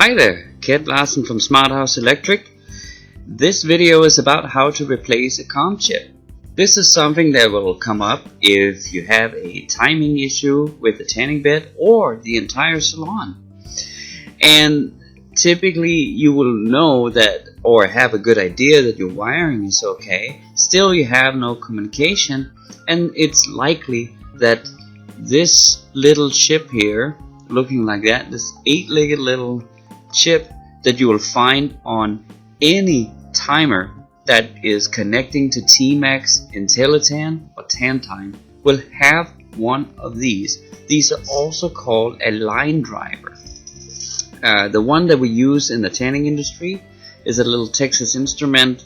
Hi there, Ked Larsen from Smart House Electric. This video is about how to replace a COM chip. This is something that will come up if you have a timing issue with the tanning bed or the entire salon. And typically you will know that or have a good idea that your wiring is okay. Still you have no communication, and it's likely that this little chip here, looking like that, this 8-legged little chip that you will find on any timer that is connecting to Tmax, IntelliTan, or TanTime, will have one of these. These are also called a line driver. The one that we use in the tanning industry is a little Texas Instrument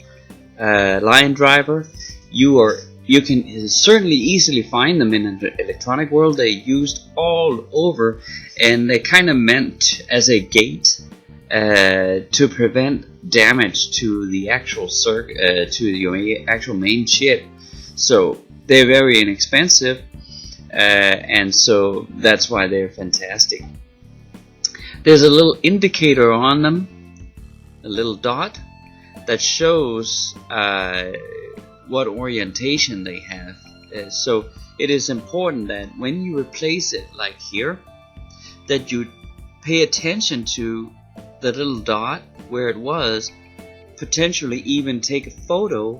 line driver. You can certainly easily find them in the electronic world. They're used all over, and they're kind of meant as a gate to prevent damage to the actual your actual main chip. So they're very inexpensive, and so that's why they're fantastic. There's a little indicator on them, a little dot that shows what orientation they have. So it is important that when you replace it, like here, that you pay attention to the little dot where it was, potentially even take a photo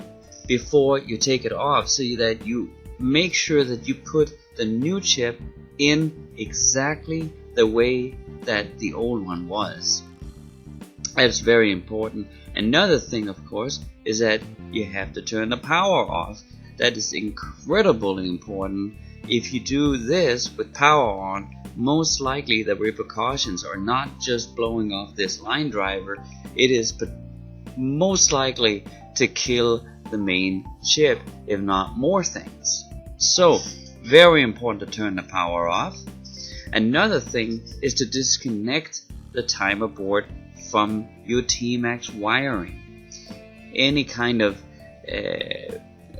before you take it off, so that you make sure that you put the new chip in exactly the way that the old one was. That's very important. Another thing, of course, is that you have to turn the power off. That is incredibly important. If you do this with power on, most likely the repercussions are not just blowing off this line driver, it is most likely to kill the main chip, if not more things. So, very important to turn the power off. Another thing is to disconnect the timer board from your Tmax wiring. Any kind of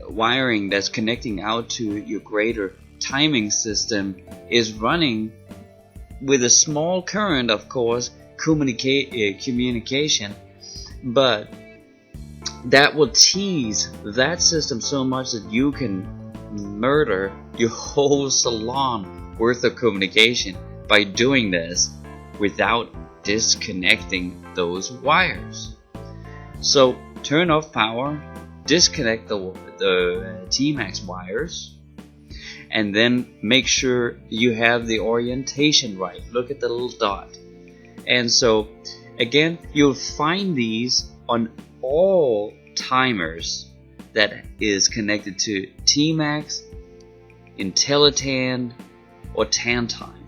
wiring that's connecting out to your greater timing system is running with a small current, of course, communication, but that will tease that system so much that you can murder your whole salon worth of communication by doing this without disconnecting those wires. So turn off power, disconnect the Tmax wires, and then make sure you have the orientation right. Look at the little dot. And so again, you'll find these on all timers that is connected to Tmax, IntelliTan, or TanTime.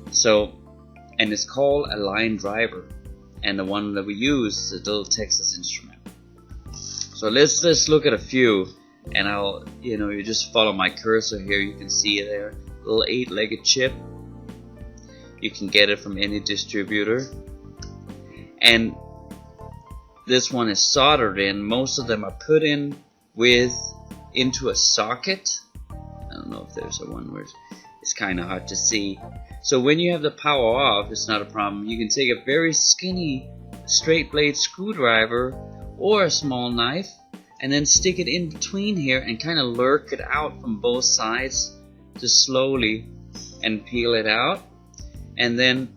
So, and it's called a line driver, and the one that we use is a little Texas Instrument. So let's look at a few, and I'll, you just follow my cursor here. You can see it there, little 8-legged chip. You can get it from any distributor, and this one is soldered in. Most of them are put in into a socket. I don't know if there's a one where it's kind of hard to see. So when you have the power off, it's not a problem. You can take a very skinny straight blade screwdriver or a small knife and then stick it in between here and kind of lurk it out from both sides, just slowly, and peel it out. And then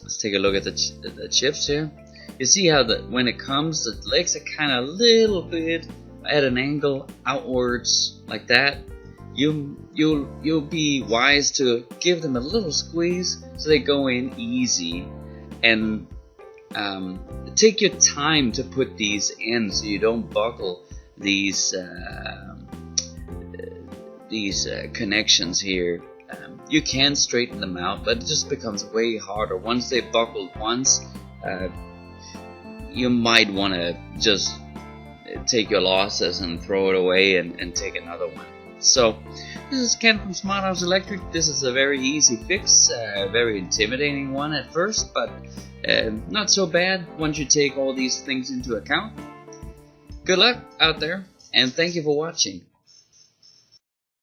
let's take a look at the chips here. You see how when it comes, the legs are kind of a little bit at an angle outwards like that. You'll be wise to give them a little squeeze so they go in easy, and take your time to put these in so you don't buckle these connections here. You can straighten them out, but it just becomes way harder once they buckled once. You might want to just take your losses and throw it away and take another one. So this is Ken from Smart House Electric. This is a very easy fix, a very intimidating one at first, but not so bad once you take all these things into account. Good luck out there, and thank you for watching.